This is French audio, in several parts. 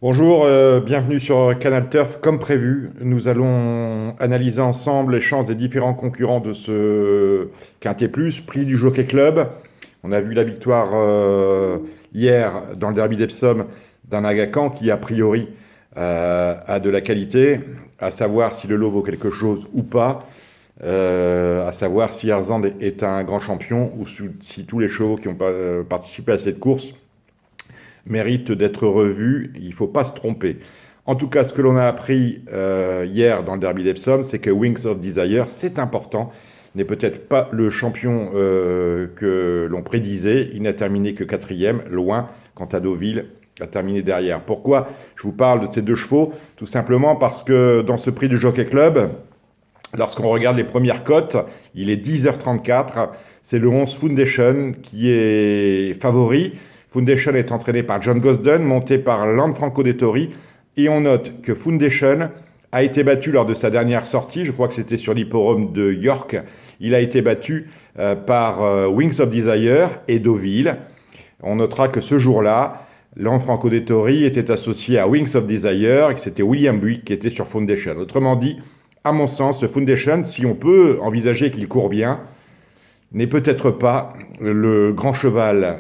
Bonjour, bienvenue sur Canal Turf. Comme prévu, nous allons analyser ensemble les chances des différents concurrents de ce Quintet Plus, prix du Jockey Club. On a vu la victoire hier dans le derby d'Epsom d'un Agacan qui, a priori, a de la qualité, à savoir si le lot vaut quelque chose ou pas, à savoir si Erzand est un grand champion ou si tous les chevaux qui ont participé à cette course mérite d'être revu. Il ne faut pas se tromper. En tout cas, ce que l'on a appris hier dans le derby d'Epsom, c'est que Wings of Desire, c'est important, n'est peut-être pas le champion que l'on prédisait. Il n'a terminé que quatrième, loin, quant à Deauville a terminé derrière. Pourquoi je vous parle de ces deux chevaux? Tout simplement parce que dans ce prix du Jockey Club, lorsqu'on regarde les premières cotes, il est 10h34. C'est le 11 Foundation qui est favori. Foundation est entraîné par John Gosden, monté par Lanfranco Dettori. Et on note que Foundation a été battu lors de sa dernière sortie. Je crois que c'était sur l'hippodrome de York. Il a été battu par Wings of Desire et Deauville. On notera que ce jour-là, Lanfranco Dettori était associé à Wings of Desire et que c'était William Buick qui était sur Foundation. Autrement dit, à mon sens, ce Foundation, si on peut envisager qu'il court bien, n'est peut-être pas le grand cheval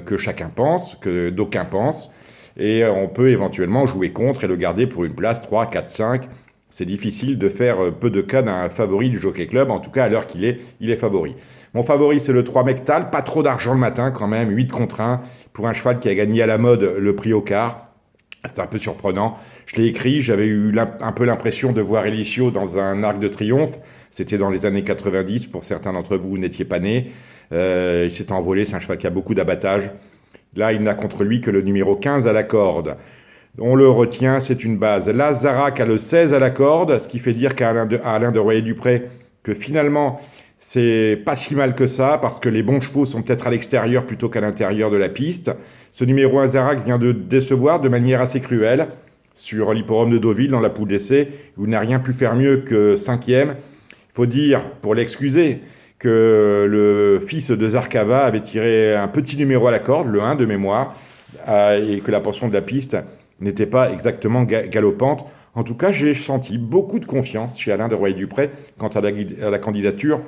que chacun pense, que d'aucuns pensent, et on peut éventuellement jouer contre et le garder pour une place 3, 4, 5. C'est difficile de faire peu de cas d'un favori du Jockey Club, en tout cas à l'heure qu'il est, il est favori. Mon favori, c'est le 3 Mectal, pas trop d'argent le matin quand même, 8 contre 1, pour un cheval qui a gagné à la mode le prix au quart. C'était un peu surprenant. Je l'ai écrit, j'avais eu un peu l'impression de voir Elicio dans un arc de triomphe. C'était dans les années 90, pour certains d'entre vous, vous n'étiez pas nés. Il s'est envolé, c'est un cheval qui a beaucoup d'abattage. Là, il n'a contre lui que le numéro 15 à la corde. On le retient, c'est une base. Là, Zarak a le 16 à la corde, ce qui fait dire à Alain de Royer-Dupré que finalement, c'est pas si mal que ça, parce que les bons chevaux sont peut-être à l'extérieur plutôt qu'à l'intérieur de la piste. Ce numéro 1 Zarak vient de décevoir de manière assez cruelle sur l'hippodrome de Deauville dans la poule d'essai. Il n'a rien pu faire mieux que cinquième. Il faut dire, pour l'excuser, que le fils de Zarkava avait tiré un petit numéro à la corde, le 1 de mémoire, et que la portion de la piste n'était pas exactement galopante. En tout cas, j'ai senti beaucoup de confiance chez Alain de Royer-Dupré quant à la candidature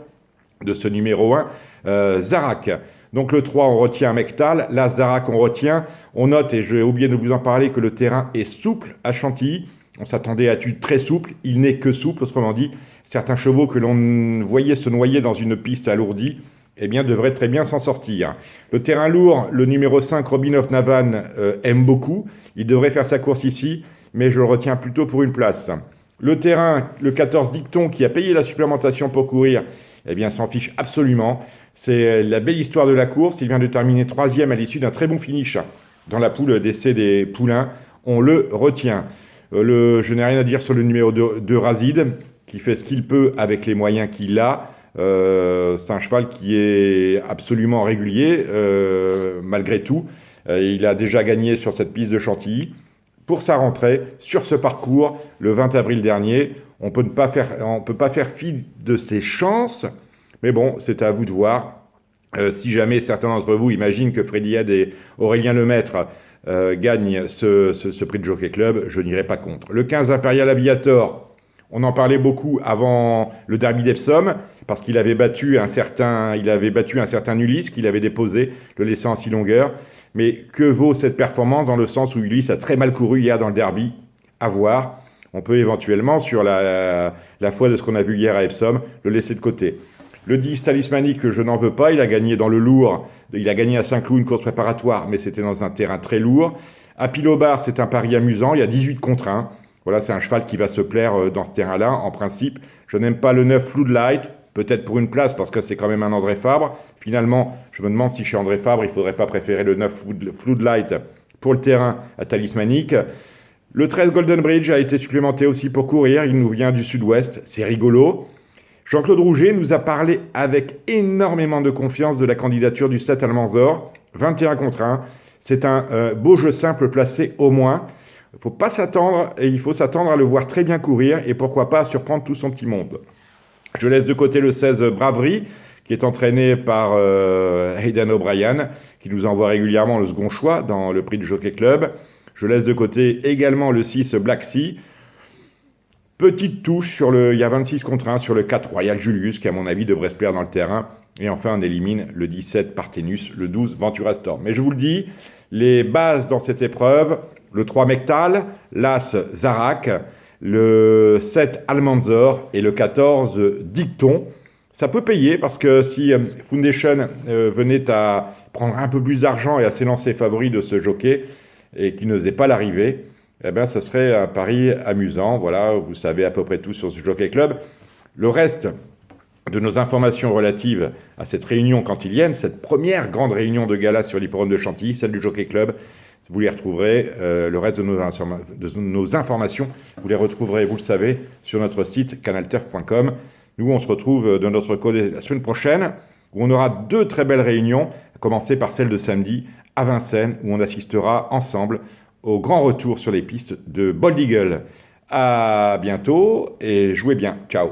de ce numéro 1, Zarak. Donc le 3, on retient Mectal. Là, Zarak, on retient. On note, et j'ai oublié de vous en parler, que le terrain est souple à Chantilly. On s'attendait à être très souple. Il n'est que souple, autrement dit. Certains chevaux que l'on voyait se noyer dans une piste alourdie, eh bien, devraient très bien s'en sortir. Le terrain lourd, le numéro 5, Robin of Navan, aime beaucoup. Il devrait faire sa course ici, mais je le retiens plutôt pour une place. Le terrain, le 14, Dicton, qui a payé la supplémentation pour courir, eh bien, s'en fiche absolument. C'est la belle histoire de la course. Il vient de terminer troisième à l'issue d'un très bon finish dans la poule d'essai des poulains. On le retient. Je n'ai rien à dire sur le numéro 2 Razid, qui fait ce qu'il peut avec les moyens qu'il a. C'est un cheval qui est absolument régulier, malgré tout. Il a déjà gagné sur cette piste de Chantilly. Pour sa rentrée, sur ce parcours, le 20 avril dernier, on ne peut pas faire fi de ses chances, mais bon, c'est à vous de voir. Si jamais certains d'entre vous imaginent que Freddy Head et Aurélien Lemaître gagnent ce prix de Jockey Club, je n'irai pas contre. Le 15 Imperial Aviator, on en parlait beaucoup avant le derby d'Epsom, parce qu'il avait battu un certain Ulysse qu'il avait déposé, le laissant à 6 longueurs. Mais que vaut cette performance dans le sens où Ulysse a très mal couru hier dans le derby? À voir. On peut éventuellement, sur la foi de ce qu'on a vu hier à Epsom, le laisser de côté. Le 10 Talismanique, je n'en veux pas. Il a gagné dans le lourd. Il a gagné à Saint-Cloud une course préparatoire, mais c'était dans un terrain très lourd. À Pilobar, c'est un pari amusant. Il y a 18 contre 1. Voilà, c'est un cheval qui va se plaire dans ce terrain-là, en principe. Je n'aime pas le 9 Floodlight, peut-être pour une place, parce que c'est quand même un André Fabre. Finalement, je me demande si chez André Fabre, il ne faudrait pas préférer le 9 Floodlight pour le terrain à Talismanique. Le 13 Golden Bridge a été supplémenté aussi pour courir. Il nous vient du sud-ouest. C'est rigolo. Jean-Claude Rouget nous a parlé avec énormément de confiance de la candidature du Stade Almanzor. 21 contre 1. C'est un beau jeu simple placé au moins. Il faut pas s'attendre, et il faut s'attendre à le voir très bien courir et pourquoi pas surprendre tout son petit monde. Je laisse de côté le 16 Bravery, qui est entraîné par Aidan O'Brien, qui nous envoie régulièrement le second choix dans le prix du Jockey Club. Je laisse de côté également le 6 Black Sea. Petite touche il y a 26 contre 1 sur le 4 Royal Julius, qui à mon avis devrait se plaire dans le terrain. Et enfin, on élimine le 17 Parthenus, le 12 Ventura Storm. Mais je vous le dis, les bases dans cette épreuve, le 3 Mectal, l'As Zarak, le 7 Almanzor et le 14 Dicton. Ça peut payer parce que si Foundation venait à prendre un peu plus d'argent et à s'élancer favori de ce jockey et qu'il ne faisait pas l'arrivée, eh bien, ce serait un pari amusant. Voilà, vous savez à peu près tout sur ce Jockey Club. Le reste de nos informations relatives à cette réunion cantilienne, cette première grande réunion de gala sur l'hippodrome de Chantilly, celle du Jockey Club, vous les retrouverez. Le reste de nos informations, vous les retrouverez, vous le savez, sur notre site canalturf.com. Nous, on se retrouve de notre côté la semaine prochaine, où on aura 2 très belles réunions, à commencer par celle de samedi à Vincennes, où on assistera ensemble au grand retour sur les pistes de Bold Eagle. À bientôt et jouez bien. Ciao.